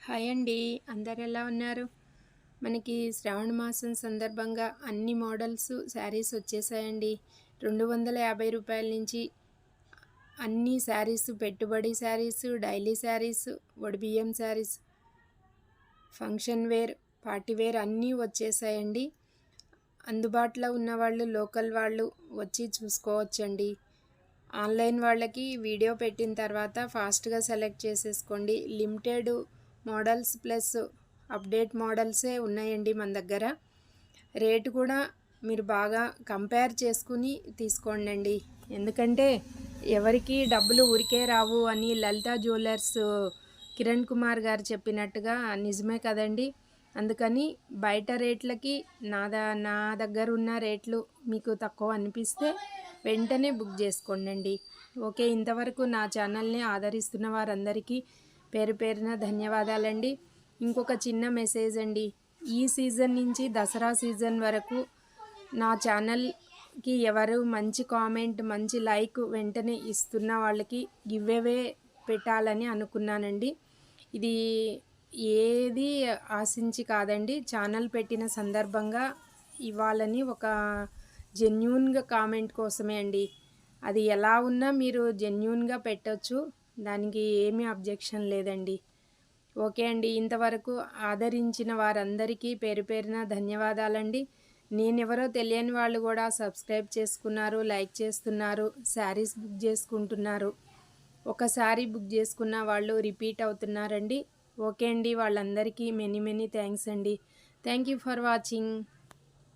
Hi అండి. అందరు ఎలా ఉన్నారు? మనకి శ్రావణ మాసం సందర్భంగా అన్ని మోడల్స్ శారీస్ వచ్చేసాయండి. రూ. 250 నుంచి అన్ని శారీస్, పెట్టుబడి శారీస్, డైలీ శారీస్, ఒడిబియ్యం saris, function wear, party wear అన్నీ వచ్చేసాయండి. అందుబాటులో ఉన్నవాళ్ళు, లోకల్ వాళ్ళు వచ్చి చూసుకోవచ్చండి. ఆన్లైన్ వాళ్ళకి వీడియో పెట్టిన తర్వాత ఫాస్ట్గా సెలెక్ట్ చేసేసుకోండి. లిమిటెడ్ మోడల్స్ ప్లస్ అప్డేట్ మోడల్సే ఉన్నాయండి మన దగ్గర. రేటు కూడా మీరు బాగా కంపేర్ చేసుకుని తీసుకోండి. ఎందుకంటే ఎవరికి డబ్బులు ఊరికే రావు అని లలితా జ్యువెలర్స్ కిరణ్ కుమార్ గారు చెప్పినట్టుగా నిజమే కదండి. అందుకని బయట రేట్లకి నా దగ్గర ఉన్న రేట్లు మీకు తక్కువ అనిపిస్తే వెంటనే బుక్ చేసుకోండి. ఓకే, ఇంతవరకు నా ఛానల్ని ఆదరిస్తున్న వారందరికీ పేరు పేరున ధన్యవాదాలండి. ఇంకొక చిన్న మెసేజ్ అండి. ఈ సీజన్ నుంచి దసరా సీజన్ వరకు నా ఛానల్కి ఎవరు మంచి కామెంట్, మంచి లైక్ వెంటనే ఇస్తున్న వాళ్ళకి గివ్వే పెట్టాలని అనుకున్నానండి. ఇది ఏది ఆశించి కాదండి, ఛానల్ పెట్టిన సందర్భంగా ఇవ్వాలని ఒక జెన్యూన్గా కామెంట్ కోసమే అండి. అది ఎలా ఉన్నా మీరు జెన్యూన్గా పెట్టొచ్చు, దానికి ఏమీ అబ్జెక్షన్ లేదండి. ఓకే అండి, ఇంతవరకు ఆదరించిన వారందరికీ పేరు పేరున ధన్యవాదాలండి. నేనెవరో తెలియని వాళ్ళు కూడా సబ్స్క్రైబ్ చేసుకున్నారు, లైక్ చేస్తున్నారు, శారీస్ బుక్ చేసుకుంటున్నారు. ఒకసారి బుక్ చేసుకున్న వాళ్ళు రిపీట్ అవుతున్నారండి. ఓకే అండి, వాళ్ళందరికీ మెనీ థ్యాంక్స్ అండి. Thank you for watching.